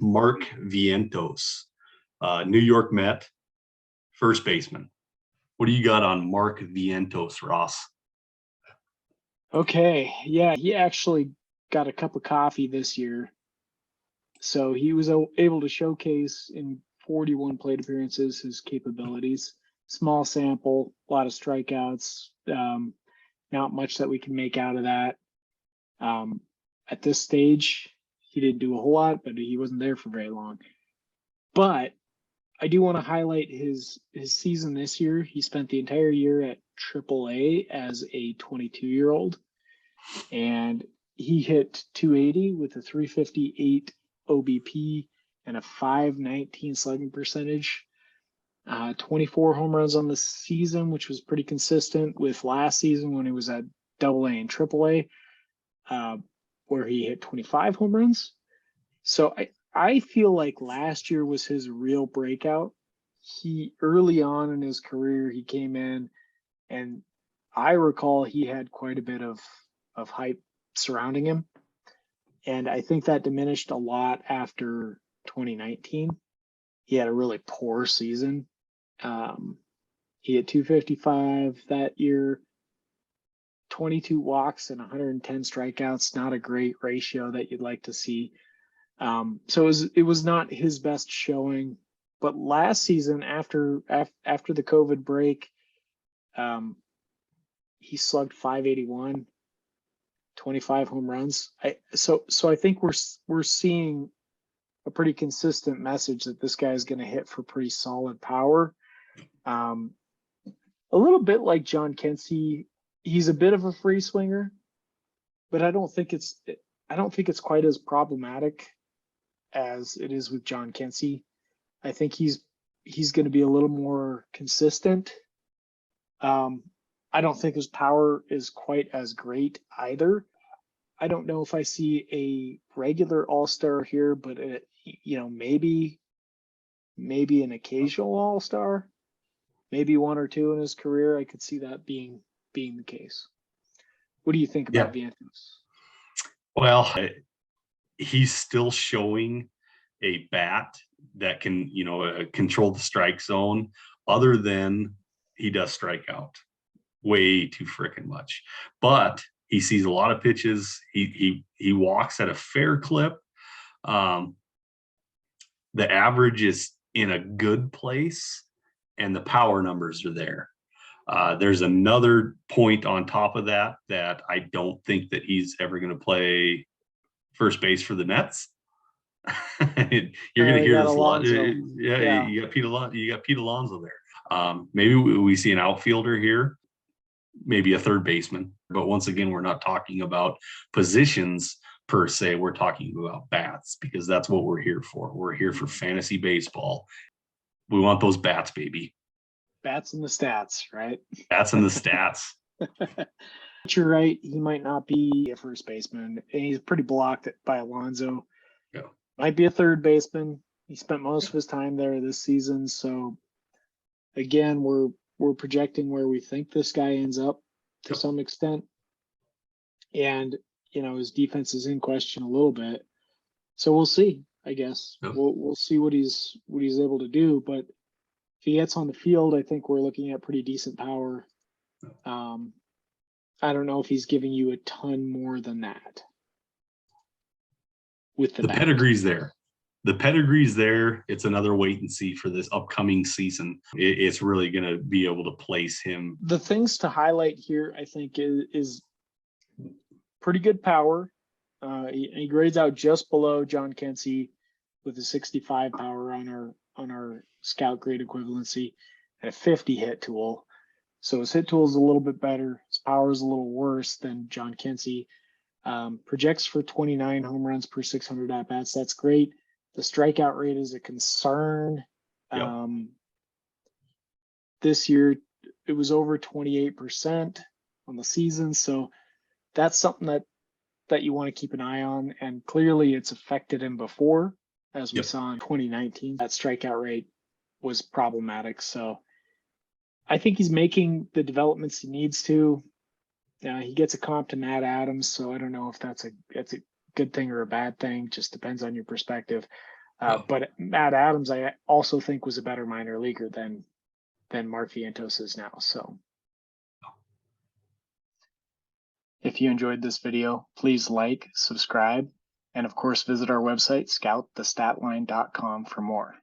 Mark Vientos, New York Met, first baseman. What do you got on Mark Vientos, Ross? Okay, yeah, he actually got a cup of coffee this year. So he was able to showcase in 41 plate appearances his capabilities. Small sample, a lot of strikeouts, not much that we can make out of that. At this stage, he didn't do a whole lot, but he wasn't there for very long. But I do want to highlight his season this year. He spent the entire year at AAA as a 22-year-old, and he hit 280 with a 358 OBP and a 519 slugging percentage. 24 home runs on the season, which was pretty consistent with last season when he was at AA and AAA, where he hit 25 home runs. So I feel like last year was his real breakout. He early on in his career, he came in, and I recall he had quite a bit of hype surrounding him. And I think that diminished a lot after 2019. He had a really poor season. He had 255 that year, 22 walks and 110 strikeouts. Not a great ratio that you'd like to see. So it was not his best showing. But last season, after the COVID break, he slugged 581. 25 home runs. So I think we're seeing a pretty consistent message that this guy is going to hit for pretty solid power. A little bit like John Kensey, he's a bit of a free swinger, but I don't think it's quite as problematic as it is with John Kensey. I think he's going to be a little more consistent. I don't think his power is quite as great either. I don't know if I see a regular all-star here, but maybe an occasional all-star, maybe one or two in his career. I could see that being the case. What do you think about Vientos? Well, he's still showing a bat that can, control the strike zone, other than he does strike out way too freaking much. But he sees a lot of pitches. He walks at a fair clip. The average is in a good place, and the power numbers are there. There's another point on top of that I don't think that he's ever going to play first base for the Mets. You're going to hear this a lot. Yeah, you got Pete Alonso there. Maybe we see an outfielder here, maybe a third baseman. But once again, we're not talking about positions per se. We're talking about bats, because that's what we're here for. We're here for fantasy baseball. We want those bats, baby. Bats and the stats, right? Bats and the stats. But you're right. He might not be a first baseman, and he's pretty blocked by Alonso. Yeah. Might be a third baseman. He spent most of his time there this season. So again, we're projecting where we think this guy ends up to some extent. And, his defense is in question a little bit. So we'll see, I guess. Yep. We'll see what he's able to do. But if he gets on the field, I think we're looking at pretty decent power. I don't know if he's giving you a ton more than that. With the pedigree's there. The pedigree's there. It's another wait and see for this upcoming season. It's really going to be able to place him. The things to highlight here, I think, is pretty good power. He grades out just below John Kensey with a 65 power on our scout grade equivalency and a 50 hit tool. So his hit tool is a little bit better. His power is a little worse than John Kensey. Projects for 29 home runs per 600 at-bats. That's great. The strikeout rate is a concern. Yep. This year, it was over 28% on the season. So that's something that you want to keep an eye on. And clearly it's affected him before, as we saw in 2019. That strikeout rate was problematic. So I think he's making the developments he needs to. He gets a comp to Matt Adams, so I don't know if that's a good thing or a bad thing. Just depends on your perspective. But Matt Adams, I also think, was a better minor leaguer than Mark Vientos is now. So if you enjoyed this video, please like, subscribe, and of course visit our website, scoutthestatline.com, for more.